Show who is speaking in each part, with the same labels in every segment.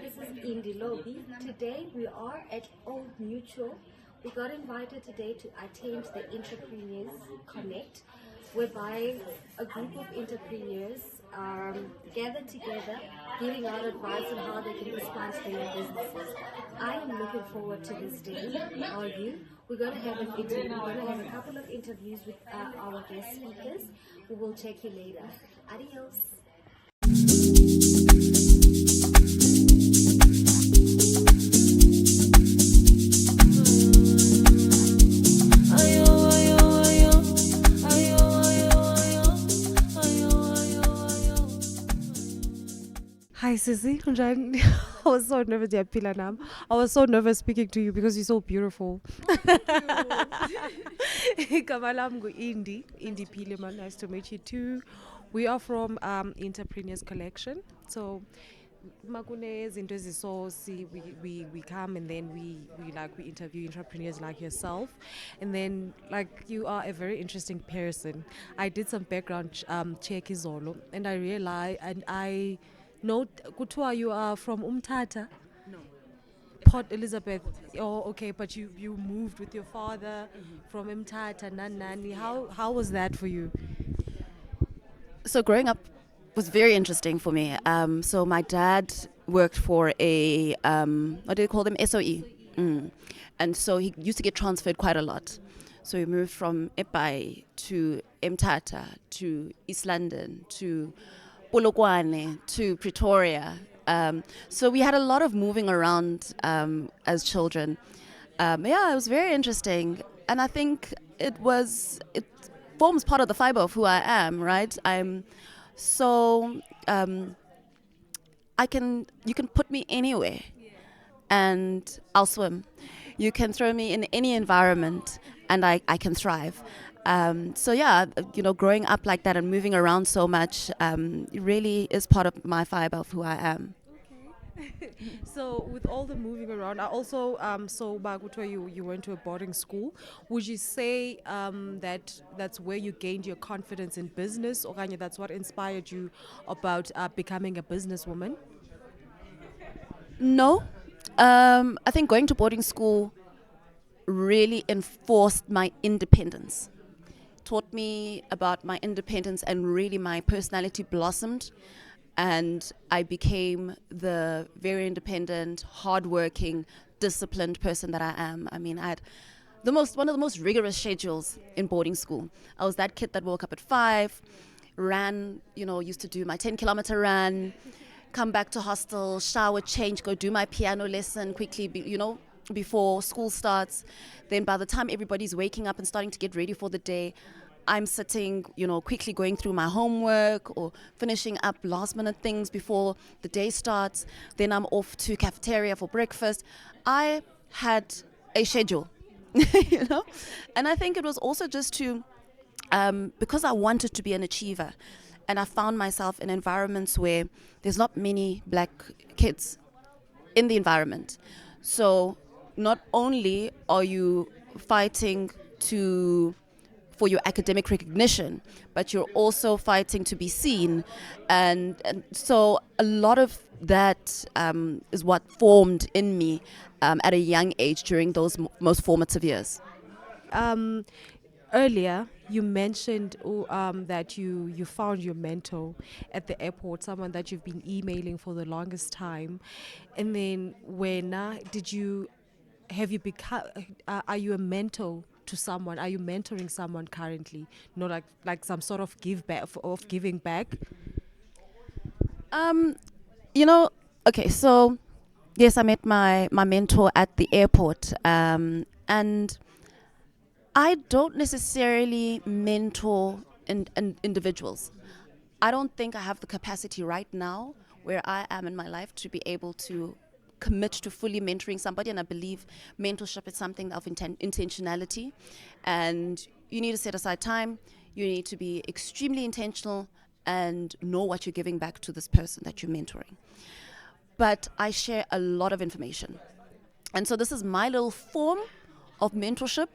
Speaker 1: this is Indie Lobby. Today we are at Old Mutual. We got invited today to attend the Entrepreneurs Connect, whereby a group of entrepreneurs gather together, giving out advice on how they can expand their businesses. I am looking forward to this day. Are you? We're going to have an interview. We're going to have a couple of interviews with our guest speakers. We will check you later. Adios.
Speaker 2: Hi Sissy, kunjani? I was so nervous, Yaphila Nam. I was so nervous speaking to you because you're so beautiful. Igama lam ngu-Indi, Indi Pilema. Nice to meet you too. We are from Entrepreneurs Collection. So makune zinto eziso we come and then we interview entrepreneurs like yourself, and then like you are a very interesting person. I did some background check izolo, and I realized, and I know kuthiwa you are from Umtata. Port Elizabeth. Oh, okay, but you moved with your father from Mthatha Nanani. How was that for you?
Speaker 3: So growing up was very interesting for me. So my dad worked for a what do they call them? SOE. And so he used to get transferred quite a lot. So he moved from Epai to Mthatha to East London to Polokwane to Pretoria. So we had a lot of moving around as children. Yeah, it was very interesting, and I think it forms part of the fiber of who I am. Right, I'm so you can put me anywhere, and I'll swim. You can throw me in any environment, and I can thrive. So yeah, growing up like that and moving around so much, it really is part of my fiber of who I am.
Speaker 2: So with all the moving around, I also saw Bagutwa you went to a boarding school. Would you say that's where you gained your confidence in business, or Kanye, that's what inspired you about becoming a businesswoman?
Speaker 3: No, I think going to boarding school really enforced my independence, taught me about my independence, and really my personality blossomed, and I became the very independent, hardworking, disciplined person that I am. I mean, I had one of the most rigorous schedules in boarding school. I was that kid that woke up at 5, ran, used to do my 10-kilometer run, come back to hostel, shower, change, go do my piano lesson quickly, before school starts. Then by the time everybody's waking up and starting to get ready for the day, I'm sitting, quickly going through my homework or finishing up last minute things before the day starts. Then I'm off to cafeteria for breakfast. I had a schedule, and I think it was also just to, because I wanted to be an achiever, and I found myself in environments where there's not many black kids in the environment. So not only are you fighting for your academic recognition, but you're also fighting to be seen. And so a lot of that is what formed in me at a young age during those most formative years.
Speaker 2: Earlier, you mentioned that you found your mentor at the airport, someone that you've been emailing for the longest time, and then have you become? Are you a mentor to someone? Are you mentoring someone currently? Like some sort of giving back.
Speaker 3: Um, okay, so yes, I met my mentor at the airport, and I don't necessarily mentor individuals. I don't think I have the capacity right now where I am in my life to be able to commit to fully mentoring somebody. And I believe mentorship is something of intentionality. And you need to set aside time. You need to be extremely intentional and know what you're giving back to this person that you're mentoring. But I share a lot of information. And so this is my little form of mentorship,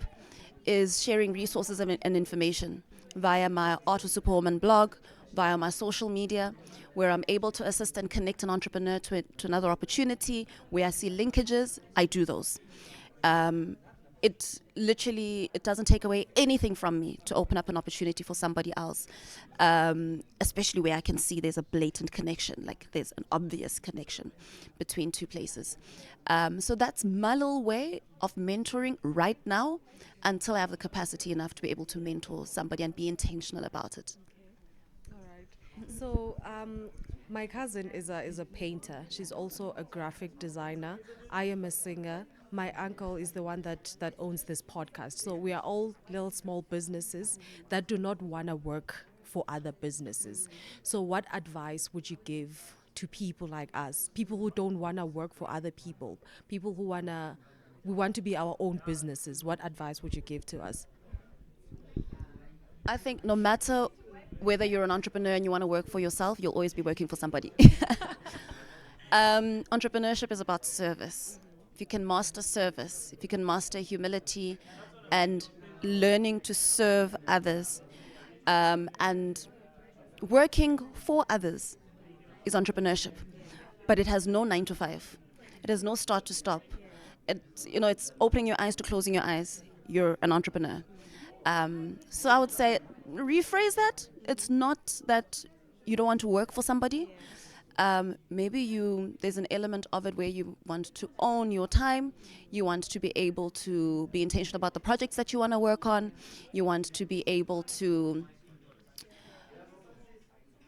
Speaker 3: is sharing resources and information via my Art of Superwoman blog, via my social media, where I'm able to assist and connect an entrepreneur to another opportunity, where I see linkages, I do those. It doesn't take away anything from me to open up an opportunity for somebody else, especially where I can see there's a blatant connection, like there's an obvious connection between two places. So that's my little way of mentoring right now, until I have the capacity enough to be able to mentor somebody and be intentional about it.
Speaker 2: All right. So, my cousin is a painter. She's also a graphic designer. I am a singer. My uncle is the one that owns this podcast. So we are all little small businesses that do not want to work for other businesses. So what advice would you give to people like us, people who don't want to work for other people, people who we want to be our own businesses? What advice would you give to us?
Speaker 3: I think no matter whether you're an entrepreneur and you want to work for yourself, you'll always be working for somebody. Entrepreneurship is about service. If you can master service, if you can master humility and learning to serve others, and working for others is entrepreneurship. But it has no 9 to 5. It has no start to stop. It's opening your eyes to closing your eyes. You're an entrepreneur. So I would say rephrase that. It's not that you don't want to work for somebody. Maybe there's an element of it where you want to own your time. You want to be able to be intentional about the projects that you want to work on. You want to be able to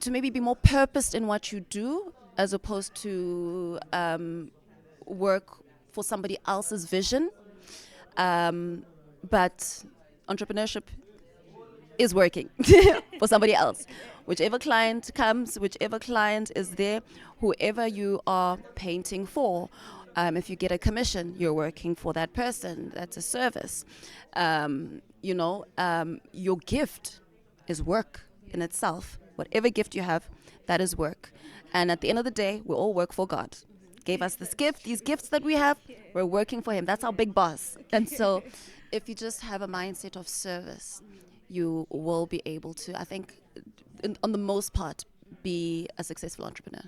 Speaker 3: maybe be more purposed in what you do, as opposed to work for somebody else's vision. But entrepreneurship is working for somebody else. Whichever client comes, whichever client is there, whoever you are painting for, if you get a commission, you're working for that person. That's a service. Your gift is work in itself. Whatever gift you have, that is work. And at the end of the day, we all work for God. Gave us this gift, these gifts that we have, we're working for Him. That's our big boss. And so if you just have a mindset of service, you will be able to, I think, on the most part, be a successful entrepreneur.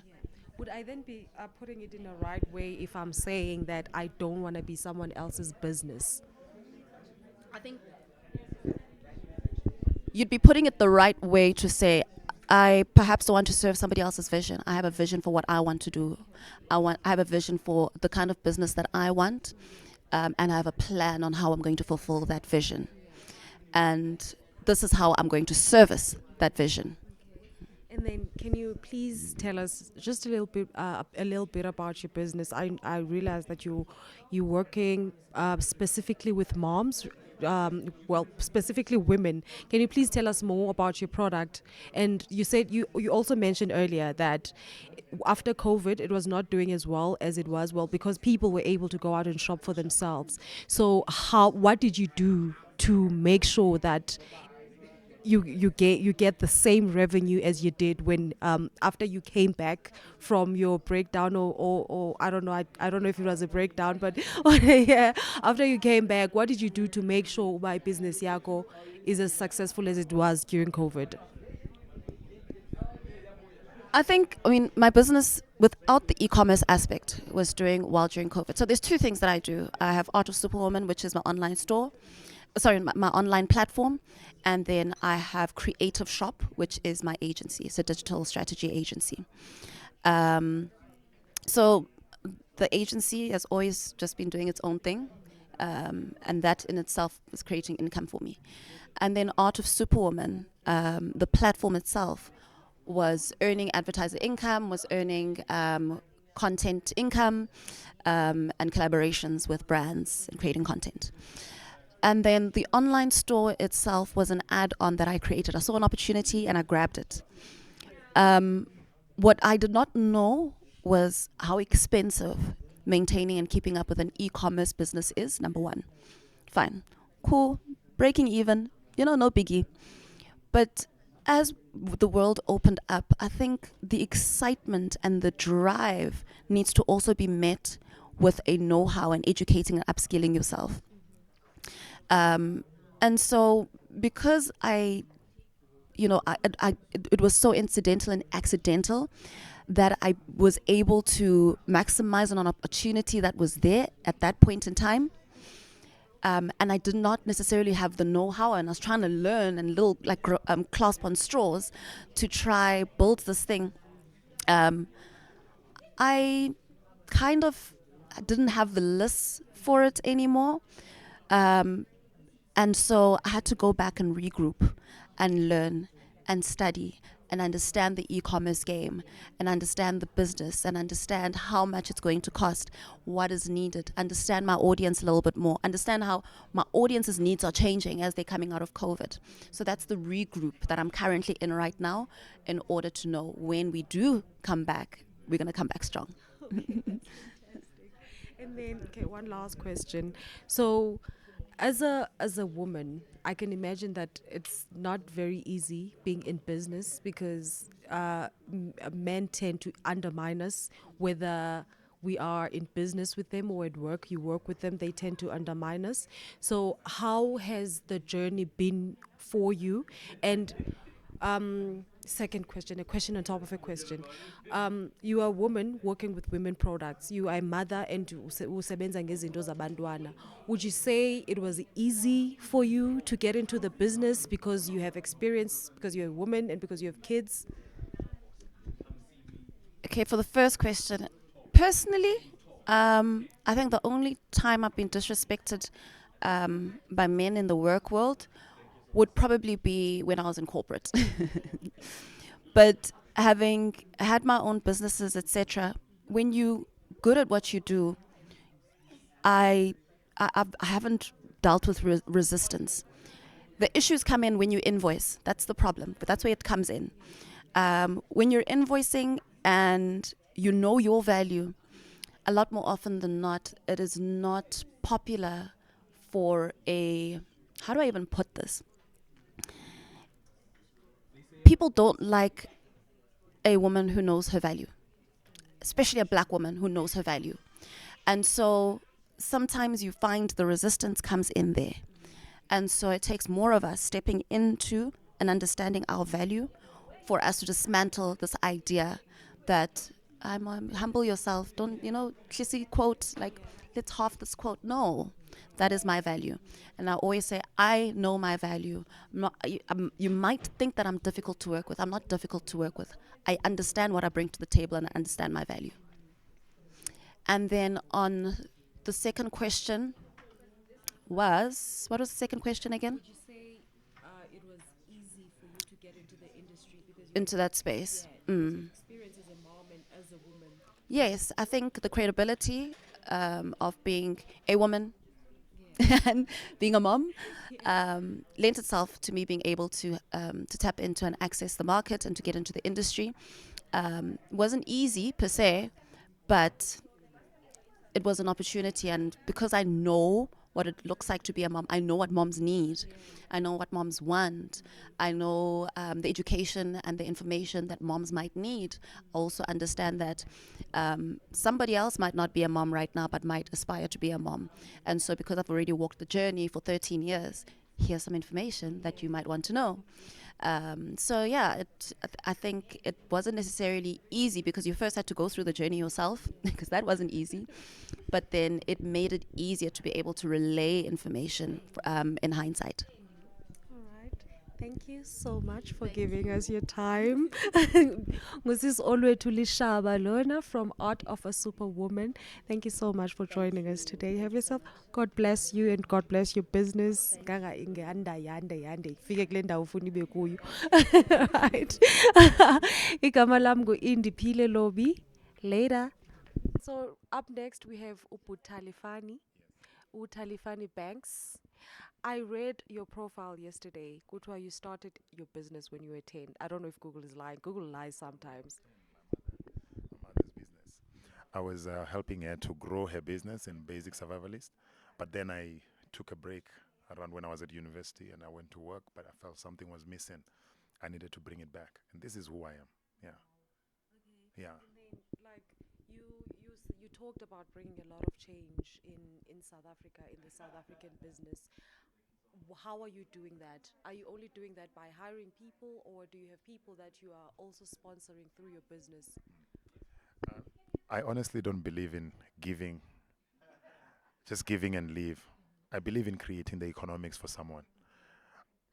Speaker 2: Would I then be putting it in the right way if I'm saying that I don't want to be someone else's business?
Speaker 3: I think you'd be putting it the right way to say, I perhaps don't want to serve somebody else's vision. I have a vision for what I want to do. I have a vision for the kind of business that I want, and I have a plan on how I'm going to fulfill that vision. And this is how I'm going to service that vision.
Speaker 2: And then, can you please tell us just a little bit about your business? I realize that you're working specifically with moms, specifically women. Can you please tell us more about your product? And you said you also mentioned earlier that after COVID, it was not doing as well as it was, because people were able to go out and shop for themselves. So what did you do to make sure that you get the same revenue as you did when after you came back from your breakdown, or I don't know, I don't know if it was a breakdown, but yeah, after you came back, what did you do to make sure my business Yako is as successful as it was during COVID?
Speaker 3: My business without the e-commerce aspect was doing well during COVID. So there's two things that I do. I have Art of Superwoman, which is my online store. My online platform, and then I have Creative Shop, which is my agency. It's a digital strategy agency. So the agency has always just been doing its own thing, and that in itself is creating income for me. And then Art of Superwoman, the platform itself, was earning advertiser income, was earning content income, and collaborations with brands and creating content. And then the online store itself was an add-on that I created. I saw an opportunity and I grabbed it. What I did not know was how expensive maintaining and keeping up with an e-commerce business is, number one. Fine, cool, breaking even, no biggie. But as the world opened up, I think the excitement and the drive needs to also be met with a know-how and educating and upskilling yourself. And so because I it was so incidental and accidental that I was able to maximize on an opportunity that was there at that point in time. And I did not necessarily have the know-how, and I was trying to learn and little like clasp on straws to try build this thing. Um, I kind of didn't have the list for it anymore. Um, and so I had to go back and regroup and learn and study and understand the e-commerce game and understand the business and understand how much it's going to cost, what is needed, understand my audience a little bit more, understand how my audience's needs are changing as they're coming out of COVID. So that's the regroup that I'm currently in right now in order to know when we do come back, we're going to come back strong.
Speaker 2: And then, okay, one last question. So, as a woman, I can imagine that it's not very easy being in business because men tend to undermine us, whether we are in business with them or at work, you work with them, they tend to undermine us. So, how has the journey been for you? And second question, a question on top of a question. You are a woman working with women products. You are a mother and usebenza ngezinto zabantwana. Would you say it was easy for you to get into the business because you have experience, because you're a woman and because you have kids?
Speaker 3: Okay, for the first question, personally, I think the only time I've been disrespected by men in the work world would probably be when I was in corporate. But having had my own businesses, etc., when you good at what you do, I haven't dealt with resistance. The issues come in when you invoice. That's the problem, but that's where it comes in. When you're invoicing and you know your value, a lot more often than not, it is not popular for a, how do I even put this? People don't like a woman who knows her value, especially a black woman who knows her value. And so sometimes you find the resistance comes in there. And so it takes more of us stepping into and understanding our value for us to dismantle this idea that humble yourself. Don't, kissy quote, like, let's half this quote. No, that is my value. And I always say, I know my value. You might think that I'm difficult to work with. I'm not difficult to work with. I understand what I bring to the table and I understand my value. And then on the second question what was the second question again?
Speaker 2: Would you say it was easy for you to get into the industry because you
Speaker 3: Into that space.
Speaker 2: experience as a mom and as a woman?
Speaker 3: Yes, I think the credibility of being a woman and being a mom lent itself to me being able to tap into and access the market and to get into the industry. Wasn't easy per se, but it was an opportunity. And because I know what it looks like to be a mom, I know what moms need. I know what moms want. I know the education and the information that moms might need. I also understand that somebody else might not be a mom right now, but might aspire to be a mom. And so because I've already walked the journey for 13 years, here's some information that you might want to know. So yeah, I think it wasn't necessarily easy because you first had to go through the journey yourself because that wasn't easy. But then it made it easier to be able to relay information in hindsight.
Speaker 2: All right. Thank you so much for giving us your time. Mrs. Olwethu Shaba Lona from Art of a Superwoman. Thank you so much for joining us today. Have yourself. God bless you and God bless your business. Nganga inge anda yande yande. Fike kule ndawo ufuna ibe kuyo. Right. Igama lam Indiphile Lobby. Later. So up next we have Utalifani Banks. I read your profile yesterday. Kutwa, you started your business when you were 10. I don't know if Google is lying. Google lies sometimes.
Speaker 4: My mother's business. I was helping her to grow her business in basic survivalist, but then I took a break around when I was at university and I went to work, but I felt something was missing. I needed to bring it back, and this is who I am. Yeah. Yeah.
Speaker 2: And then, like, you talked about bringing a lot of change in South Africa, in the South African business. how are you doing that? Are you only doing that by hiring people, or do you have people that you are also sponsoring through your business?
Speaker 4: I honestly don't believe in giving, just giving and leave. I believe in creating the economics for someone.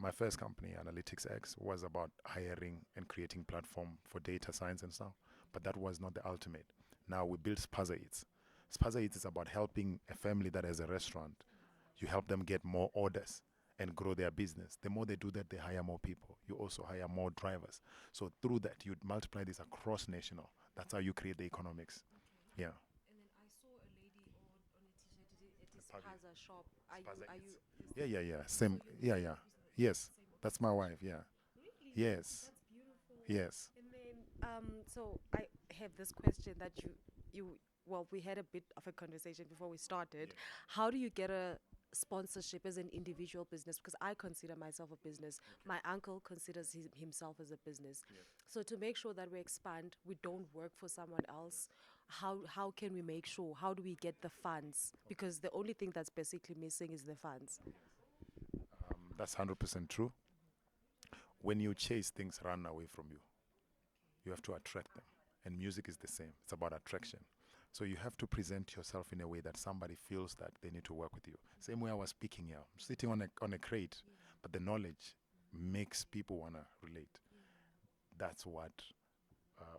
Speaker 4: My first company, Analytics X, was about hiring and creating platform for data science and stuff, but that was not the ultimate. Now we built Spaza Eats. Spaza Eats is about helping a family that has a restaurant. You help them get more orders and grow their business. The more they do that, they hire more people. You also hire more drivers. So through that, you multiply this across national. That's how you create the economics. Yeah.
Speaker 2: And then I saw a lady on a t-shirt at this
Speaker 4: Spaza-
Speaker 2: Spaza shop.
Speaker 4: Spaza
Speaker 2: Are
Speaker 4: Eats.
Speaker 2: you?
Speaker 4: Yeah. Same. Yeah. Yes. That's my wife. Yeah.
Speaker 2: Really?
Speaker 4: Yes.
Speaker 2: That's beautiful.
Speaker 4: Yes.
Speaker 2: And then, so I have this question that well, we had a bit of a conversation before we started.
Speaker 4: Yeah.
Speaker 2: How do you get a sponsorship as an individual business? Because I consider myself a business. My uncle considers himself as a business.
Speaker 4: Yes.
Speaker 2: So to make sure that we expand, we don't work for someone else. How can we make sure? How do we get the funds? Because the only thing that's basically missing is the funds.
Speaker 4: That's 100% true. When you chase, things run away from you. You have to attract them. And music is the same. It's about attraction. So you have to present yourself in a way that somebody feels that they need to work with you. Same way I was speaking here. I'm sitting on a crate, but the knowledge makes people want to relate. That's what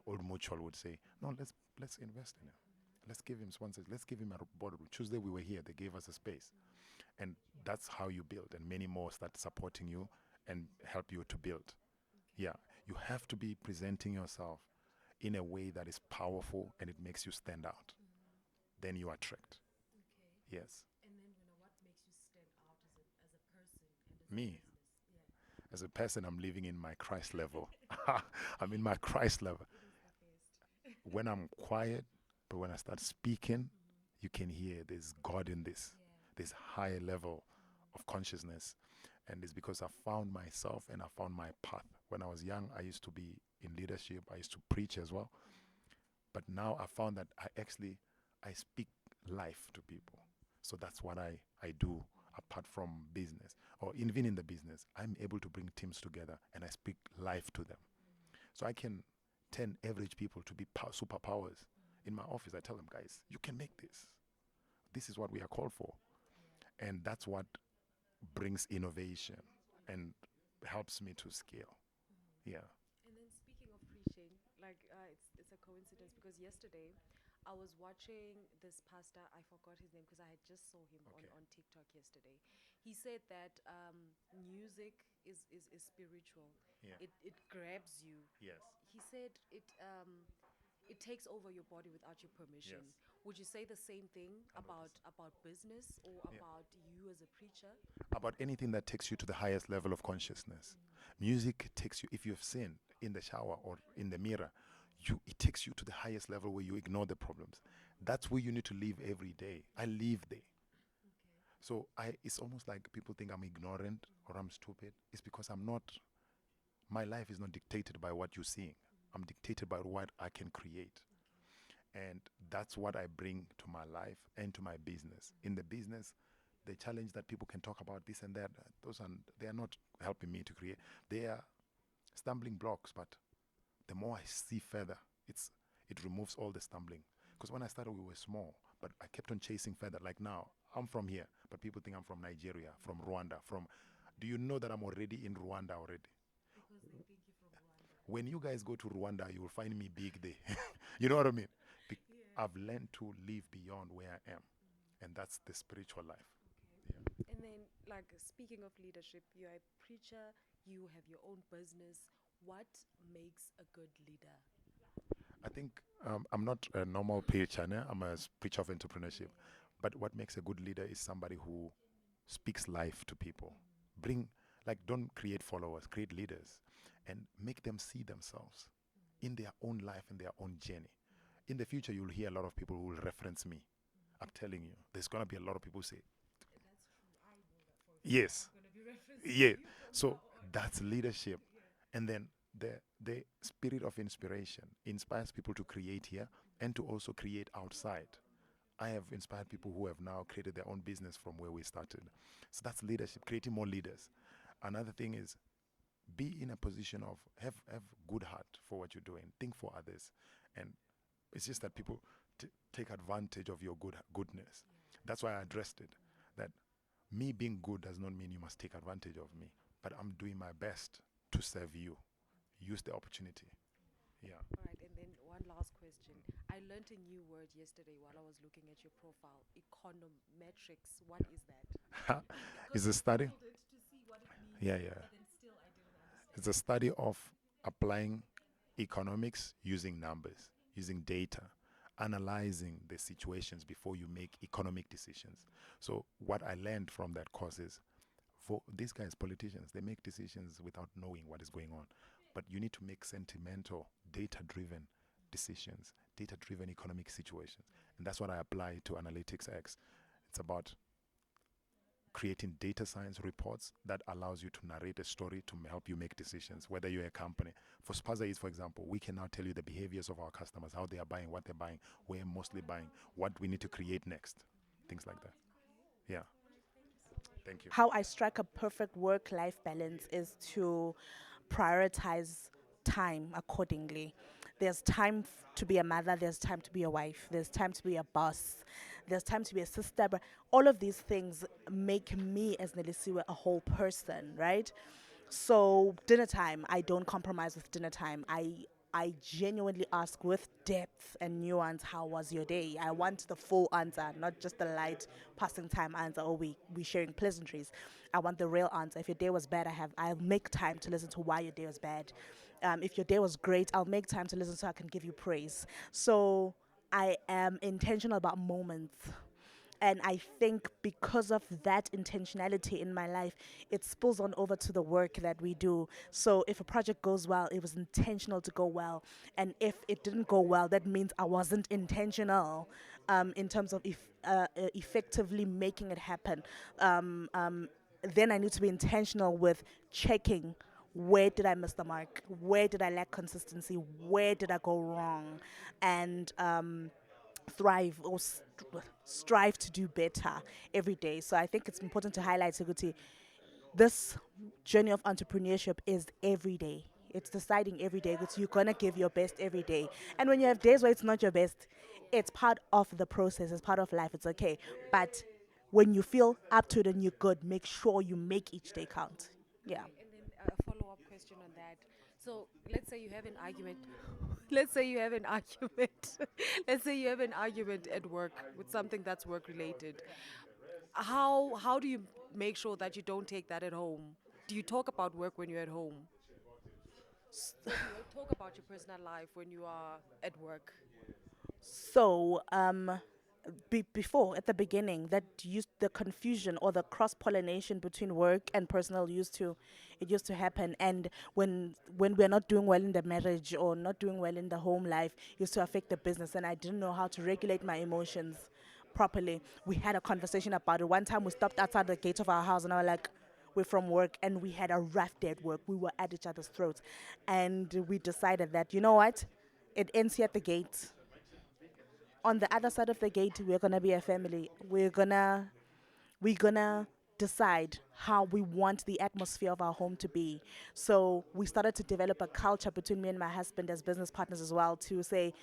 Speaker 4: old Mutual would say. No, let's invest in him. Let's give him sponsors. Let's give him a boardroom. Tuesday we were here. They gave us a space. And that's how you build. And many more start supporting you and help you to build. Yeah. You have to be presenting yourself in a way that is powerful and it makes you stand out. Then you attract.
Speaker 2: Okay.
Speaker 4: Yes.
Speaker 2: And then, what makes you stand out as a person and as
Speaker 4: Me.
Speaker 2: a business? Yeah.
Speaker 4: As a person, I'm living in my Christ level. I'm in my Christ level.
Speaker 2: It is the best.
Speaker 4: When I'm quiet, but when I start speaking, you can hear there's God in this.
Speaker 2: Yeah.
Speaker 4: This higher level of consciousness. And it's because I found myself and I found my path. When I was young, I used to be in leadership. I used to preach as well. But now I found that I speak life to people. So that's what I do apart from business. Or even in the business, I'm able to bring teams together and I speak life to them. So I can turn average people to be superpowers. In my office, I tell them, guys, you can make this. This is what we are called for. And that's what brings innovation and helps me to scale. Yeah.
Speaker 2: And then speaking of preaching, it's a coincidence because yesterday I was watching this pastor. I forgot his name because I had just saw him
Speaker 4: Okay.
Speaker 2: on TikTok yesterday. He said that music is spiritual.
Speaker 4: Yeah.
Speaker 2: It grabs you.
Speaker 4: Yes.
Speaker 2: He said it takes over your body without your permission.
Speaker 4: Yes.
Speaker 2: Would you say the same thing about business or
Speaker 4: Yeah.
Speaker 2: about you as a preacher?
Speaker 4: About anything that takes you to the highest level of consciousness. Music takes you, if you've sinned in the shower or in the mirror, it takes you to the highest level where you ignore the problems. That's where you need to live every day. I live there. So it's almost like people think I'm ignorant or I'm stupid. It's because my life is not dictated by what you're seeing. I'm dictated by what I can create. And that's what I bring to my life and to my business. In the business, the challenge that people can talk about this and that, they are not helping me to create. They are stumbling blocks, but the more I see further, it removes all the stumbling. Because when I started, we were small, but I kept on chasing further. Like now, I'm from here, but people think I'm from Nigeria, from Rwanda, do you know that I'm already in Rwanda already?
Speaker 2: Because they think you're from Rwanda.
Speaker 4: When you guys go to Rwanda, you will find me big there. You know what I mean? I've learned to live beyond where I am. And that's the spiritual life. Yeah.
Speaker 2: And then, speaking of leadership, you're a preacher, you have your own business. What makes a good leader?
Speaker 4: I think I'm not a normal preacher. I'm a preacher of entrepreneurship. But what makes a good leader is somebody who speaks life to people. Don't create followers, create leaders. And make them see themselves in their own life and their own journey. In the future, you'll hear a lot of people who will reference me. I'm telling you, there's going to be a lot of people who say,
Speaker 2: That's true. I know that for
Speaker 4: yes,
Speaker 2: I'm going to be referencing
Speaker 4: yeah.
Speaker 2: you from
Speaker 4: So
Speaker 2: now on.
Speaker 4: that's leadership. And then the spirit of inspiration inspires people to create here and to also create outside. I have inspired people who have now created their own business from where we started. So that's leadership, creating more leaders. Another thing is be in a position of have good heart for what you're doing. Think for others, and it's just that people take advantage of your goodness. That's why I addressed it. That me being good does not mean you must take advantage of me, but I'm doing my best to serve you. Use the opportunity. Yeah.
Speaker 2: All right, and then one last question. I learned a new word yesterday while I was looking at your profile. Econometrics. What is that?
Speaker 4: It's a study. Yeah, yeah. It's a study of applying economics using numbers, using data, analyzing the situations before you make economic decisions. So what I learned from that course is, for these guys, politicians, they make decisions without knowing what is going on. But you need to make sentimental, data-driven decisions, data-driven economic situations. And that's what I apply to Analytics X. It's about creating data science reports that allows you to narrate a story to help you make decisions, whether you're a company. For Spaza Eats, for example, we can now tell you the behaviors of our customers, how they are buying, what they're buying, where mostly buying, what we need to create next, things like that. Yeah. Thank you.
Speaker 5: How I strike a perfect work life balance is to prioritize time accordingly. There's time to be a mother, there's time to be a wife, there's time to be a boss, there's time to be a sister, but all of these things make me as Nelisiwe a whole person, right? So dinner time, I don't compromise with dinner time. I genuinely ask with depth and nuance, how was your day? I want the full answer, not just the light passing time answer, or we sharing pleasantries. I want the real answer. If your day was bad, I'll make time to listen to why your day was bad. If your day was great, I'll make time to listen so I can give you praise. So I am intentional about moments. And I think because of that intentionality in my life, it spills on over to the work that we do. So if a project goes well, it was intentional to go well. And if it didn't go well, that means I wasn't intentional in terms of effectively making it happen. Then I need to be intentional with checking, where did I miss the mark? Where did I lack consistency? Where did I go wrong? And thrive or strive to do better every day. So I think it's important to highlight, Seguti, this journey of entrepreneurship is every day. It's deciding every day that you're gonna give your best every day. And when you have days where it's not your best, it's part of the process, it's part of life, it's okay. But when you feel up to it and you're good, make sure you make each day count. Yeah.
Speaker 2: And then a follow-up question on that. So let's say you have an argument. Let's say you have an argument. Let's say you have an argument at work with something that's work related. How do you make sure that you don't take that at home? Do you talk about work when you're at home? So do you talk about your personal life when you are at work?
Speaker 5: So, before at the beginning, that used the confusion or the cross pollination between work and personal used to happen. And when we're not doing well in the marriage or not doing well in the home life, used to affect the business. And I didn't know how to regulate my emotions properly. We had a conversation about it. One time we stopped outside the gate of our house, and I was like, we're from work, and we had a rough day at work. We were at each other's throats, and we decided that, you know what, it ends here at the gate. On the other side of the gate, we're gonna be a family. We're gonna decide how we want the atmosphere of our home to be. So we started to develop a culture between me and my husband as business partners as well, to say,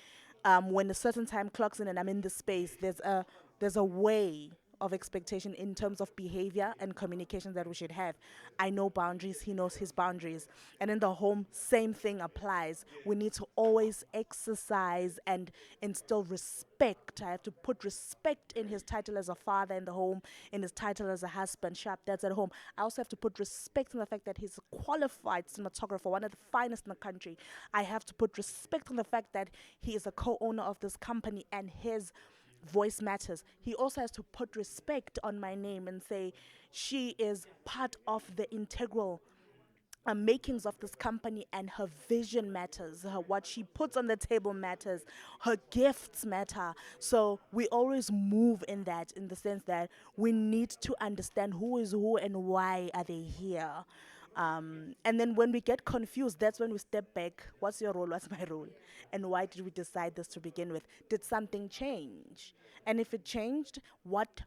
Speaker 5: when a certain time clocks in and I'm in this space, there's a way of expectation in terms of behavior and communication that we should have. I know boundaries, he knows his boundaries. And in the home, same thing applies. We need to always exercise and instill respect. I have to put respect in his title as a father in the home, in his title as a husband, sharp dad's at home. I also have to put respect in the fact that he's a qualified cinematographer, one of the finest in the country. I have to put respect on the fact that he is a co-owner of this company and his voice matters. He also has to put respect on my name and say she is part of the integral makings of this company, and her vision matters. What she puts on the table matters. Her gifts matter. So we always move in that, in the sense that we need to understand who is who and why are they here. And then when we get confused, that's when we step back. What's your role? What's my role? And why did we decide this to begin with? Did something change? And if it changed,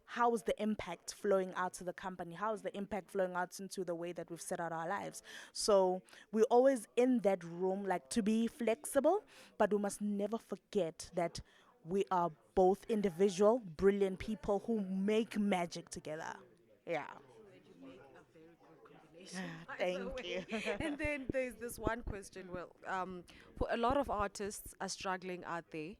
Speaker 5: how is the impact flowing out to the company? How is the impact flowing out into the way that we've set out our lives? So we're always in that room, like to be flexible, but we must never forget that we are both individual, brilliant people who make magic together. Yeah. Thank you.
Speaker 2: And then there's this one question. Well, for a lot of artists are struggling out there.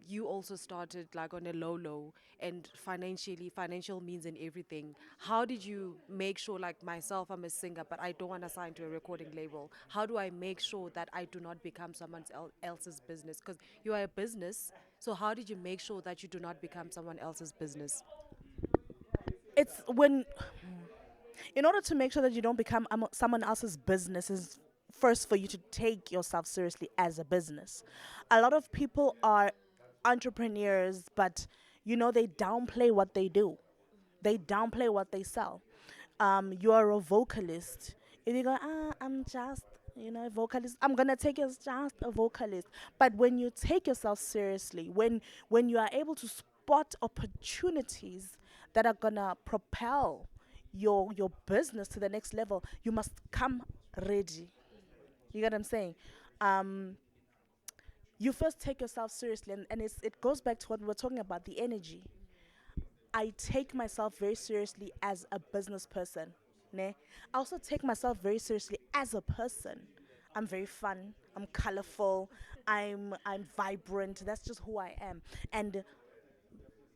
Speaker 2: You also started like on a low, and financial means and everything. How did you make sure, like myself, I'm a singer, but I don't want to sign to a recording label. How do I make sure that I do not become someone else's business? Because you are a business. So how did you make sure that you do not become someone else's business?
Speaker 5: It's when, in order to make sure that you don't become someone else's business, is first for you to take yourself seriously as a business. A lot of people are entrepreneurs, but they downplay what they do. They downplay what they sell. You are a vocalist. If you go, I'm just, a vocalist, I'm gonna take you as just a vocalist. But when you take yourself seriously, when you are able to spot opportunities that are gonna propel your business to the next level, you must come ready. You get what I'm saying? You first take yourself seriously, and it goes back to what we were talking about, the energy. I take myself very seriously as a business person. Ne? I also take myself very seriously as a person. I'm very fun. I'm colorful. I'm vibrant. That's just who I am. And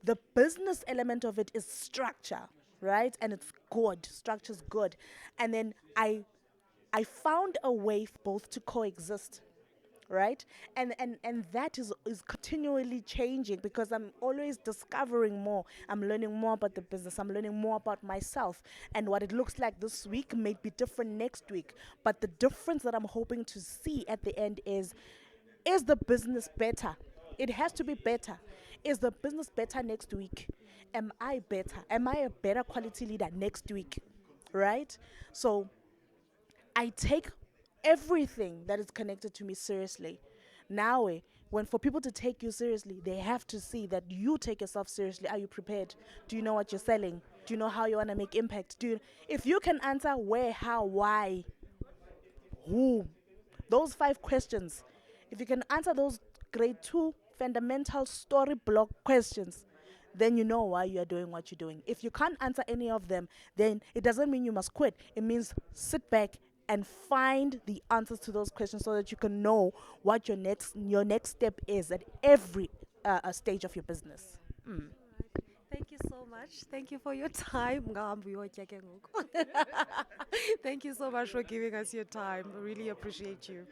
Speaker 5: the business element of it is structure, right? And it's good. Structure's good. And then I found a way for both to coexist, right? And that is continually changing, because I'm always discovering more. I'm learning more about the business. I'm learning more about myself, and what it looks like this week may be different next week. But the difference that I'm hoping to see at the end is the business better? It has to be better. Is the business better next week? Am I better? Am I a better quality leader next week? Right? So I take everything that is connected to me seriously. Now, when for people to take you seriously, they have to see that you take yourself seriously. Are you prepared? Do you know what you're selling? Do you know how you want to make impact? If you can answer where, how, why, who, those 5 questions, if you can answer those grade 2 fundamental story block questions, then you know why you're doing what you're doing. If you can't answer any of them, then it doesn't mean you must quit. It means sit back and find the answers to those questions, so that you can know what your next step is at every stage of your business.
Speaker 2: Thank you so much. Thank you for your time. Ngihambe uyotya ke ngoku. Thank you so much for giving us your time. I really appreciate you.